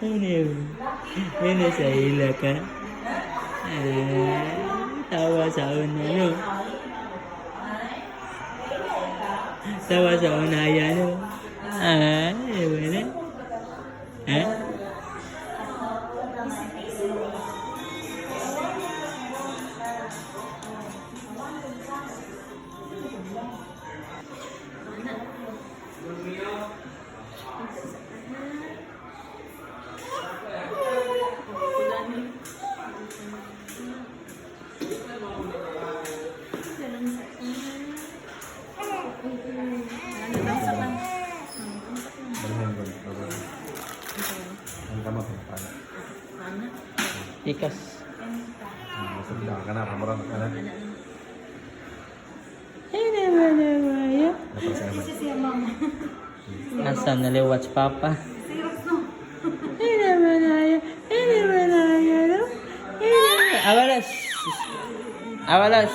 Ano yun? May nasa ila ka? Tawa sa una, no? Tawa sa una, yan, no? Wala? Ha? Ikas. Asan naliwat si Papa? Awalas. Awalas.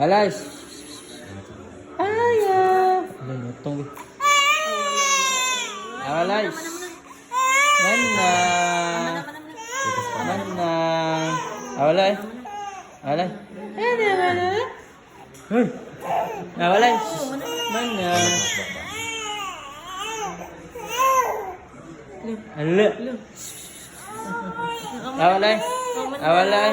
Awalas. Ayah. Tunggu. Awalas. Mana? Mana? Awalay. Awalay. Mana? Awalay. Mana? Ala. Awalay. Awalay.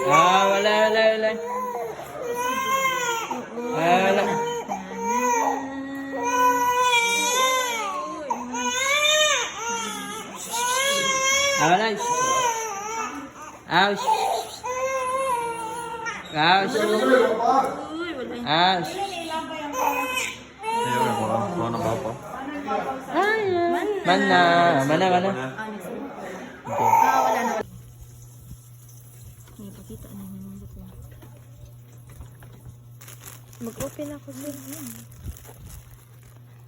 Awalay, awalay, awalay. Awalay. Awalay. Aus. Aus. Aus. Mana? Mana? Mana? Wala na. May pakita na naman dito. Mag-open ako din.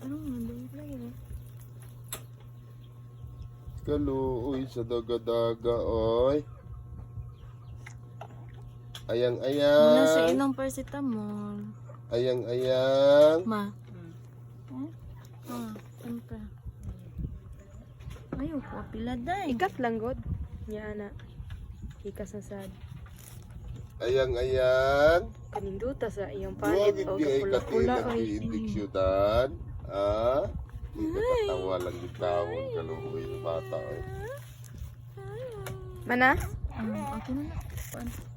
Ano nga? Dahil lagi na. Kaluoy sa daga-daga, oy. Ayang-ayang. Muna sa ilang paracetamol. Ayang-ayang. Ma. Ano ka? Ayaw ko, pila day. Ikas lang god. Nya na. Ikas na sad. Ayang-ayang. Kaninduta sa iyong Huwag panit o hindi ay kapula-pula katinang oy. iindiksyonan. Ah? Hindi katawa lang yung tawag kaluoy ng bata, oy. Mana? Ako na na.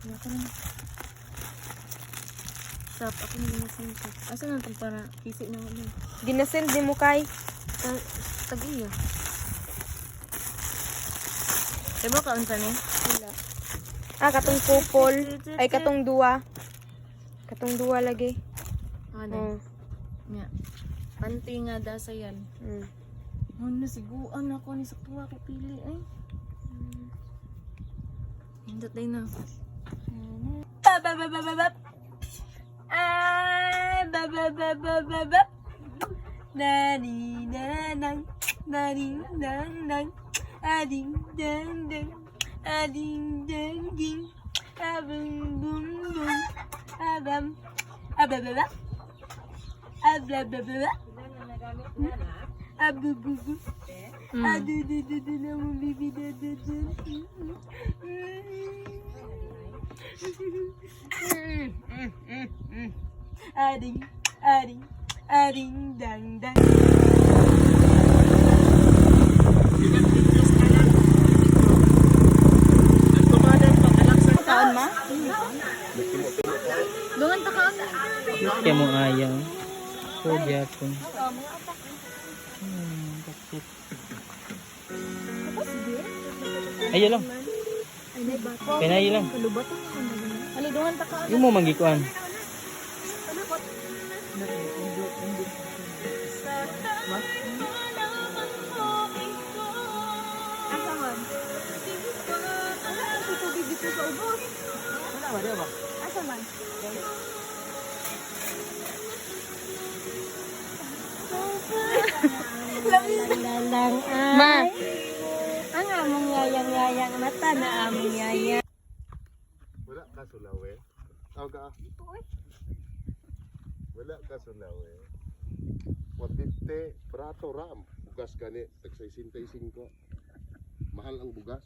Ako na na. Stop, ako na ginasin ko. Asa na itong para kisi na ulit? Ginasend di mo kay. Tag-iyo. Diba kaunta ni? Wala. Katong kupol. Ay katong duwa. Katong duwa lagi. Ano? Nga. Panty nga dasa yan. Ano, siguan ako ni sa tuwa ko pili ay. Hindot day na. Bababababab. Bababababab. Nani nanang. Nani nanang. Ading dang dang. Ading dang ding. Abum bum bum. Abam. Abababa. Ablababa. Abububu. Adudududu na mong bibi dududu. Ading, ading, ading, dang, dang. Kaon ma? Lungan ta kaon. Kaya mo ayaw. So, Japon. Ayaw lang. Kaya lang. Alidungan ta kaon. Yung mo manggikuan. Ma, Ang among yayang-yayang mata na among yaya. Wala ka sulawe. Aw ka. Wala ka sulawe. 150, barato ram. Bugas gani, tag 65. Mahal ang bugas.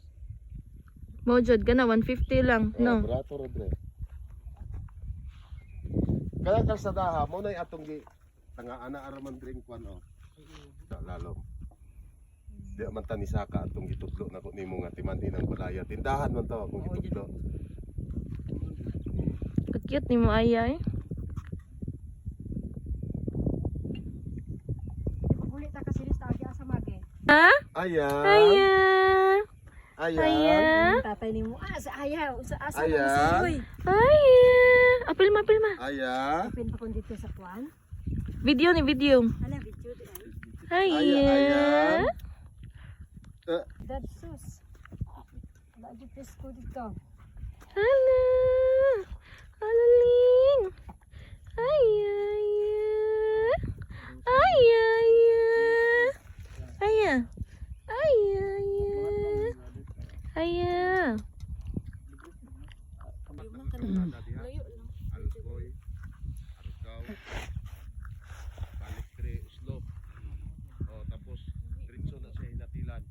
Mo jud ka na 150 lang, no. Barato ra dre. Kaya kalsadaha mo na atong gi tanga ana araman drink kwan oh. Da lalom. Di man ta ni saka atong gitudlo na ko nimo nga timandi ng balaya. Tindahan man to akong gitudlo. Cute ni mo Aya eh. Ha? Aya. Aya. Aya. Tatay ni mo, sa ayaw, sa asa Aya. mo si Aya. Apil ma. Aya. Pin pa kung dito sa kwan. Video ni video. Ala, video di Aya. ay. Aya. Dad sus. Lagi pes ko dito. Hala. Halaling. Aya. Aya. Aya. Aya. Aya. Layo lang. Alcoy. Argaw. Balik tre uslo. Oh, tapos diretso na sa hinatilan.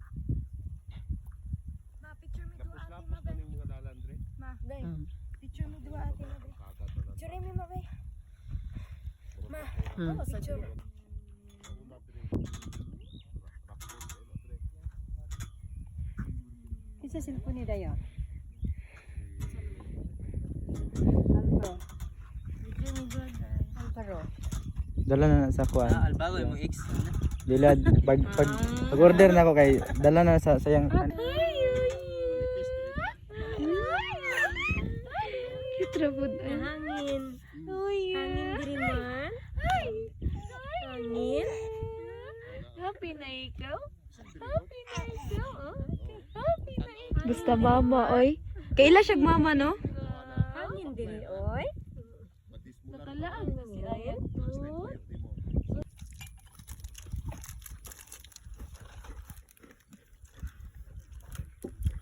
Ma, picture me dua ate Lapos ma na ning mga dalan dre. Ma, day. Picture me dua ate ma. Kagat na. Picture me ma bay. Ma, picture. Isa cellphone ni Dayo. Alvaro. Video ni brother. Alvaro. Dala na sa kuan. Albago yung ex. Dilad pag order na ako kay dala na sa sayang Kitrabod Hangin. Hangin diri man. Hangin. Happy na ikaw? Happy na ikaw, oh? Happy na ikaw. Basta mama, oy. Kaila siya mama, no? Hangin diri oy. Nakalaan na si Ayan.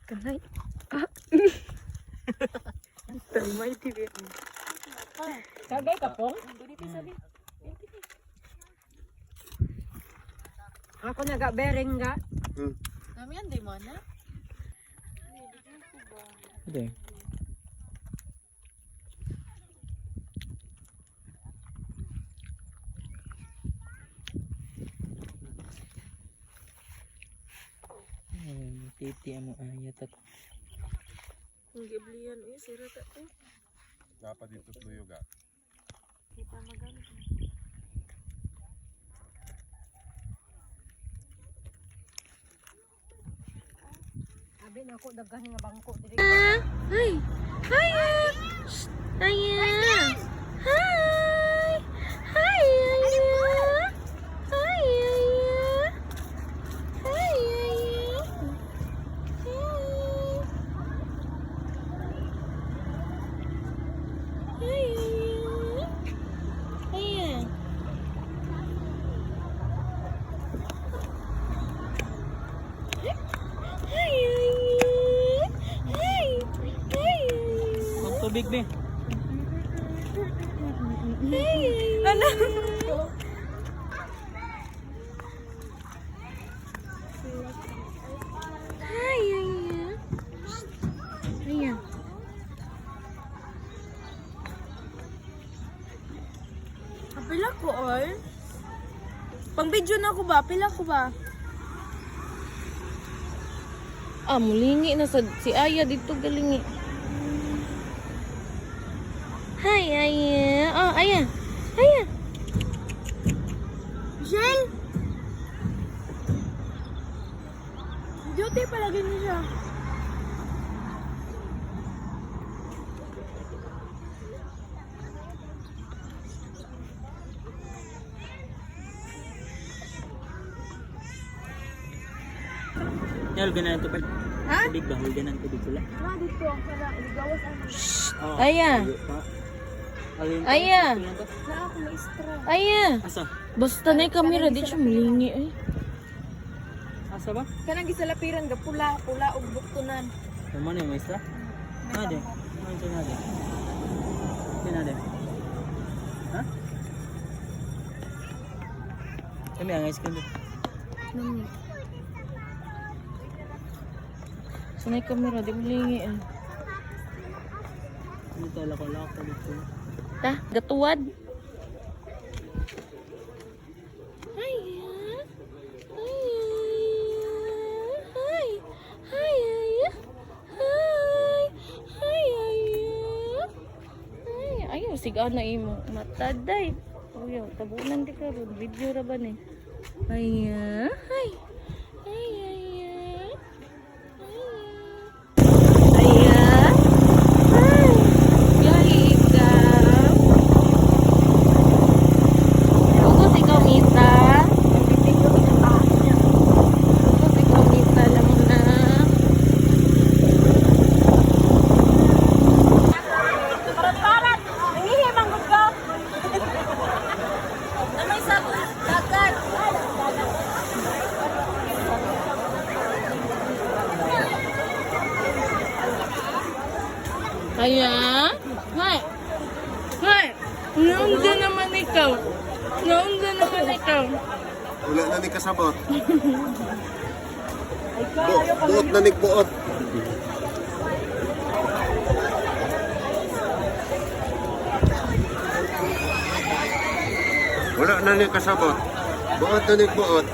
Kanay. Ah. Tamay, tibi. Kagay ka pong? Ako naga-bering ga. Kami yan, di mo na? Hindi. Titi mo ayat at Ang giblihan eh, sira ta eh. Dapat dito tuyog ah. Kita magamit. Abi na ako daghan nga bangko diri. Hi! Hiya! Shh! Hiya! Hi! Hi! Hiya! Hi! Hiya! Hi! Hiya! Hi! Hiya! ang tubig be. Ano? Hi, Aya. Aya. Pila ko oy. Pang video na ako ba? Pila ko ba? Ah, mulingi na sa si Aya dito galingi. Hi, Aya. Oh, Aya. Aya. Michelle! Duty palagi niya siya. Yal ganan to pala. Ha? Tubig ba ganan tubig pala. Na dito ang kana ligawas ano. Oh, Aya. Alin. Aya. Na ako maestra. Aya. Asa? Basta na yung camera di siya mulingi eh. Asa ba? Kanang gisalapiran ga pula ug buktunan. Tama na yung maestra? Nade. Ano ito nade? Ito nade. Ha? Kami ang ice cream. Sanay kamera, di mo lingi eh. Ano to, lako-lako dito. Ta, gatuwad. Ayaw, sigaw na imo. Mataday. Ayaw, tabunan di ka ron. Video ra ba ni? Ay, ay. Ay, ay, ay. Ay, ay. Ay, ikaw. Ugos ikaw, Mita. Ugos ikaw, Mita lang na. Kaya? Hay! Hay! Naunda naman ikaw. Naunda naman ikaw. Wala na ni kasabot. Buot na ni buot. Wala na ni kasabot. Buot na ni buot.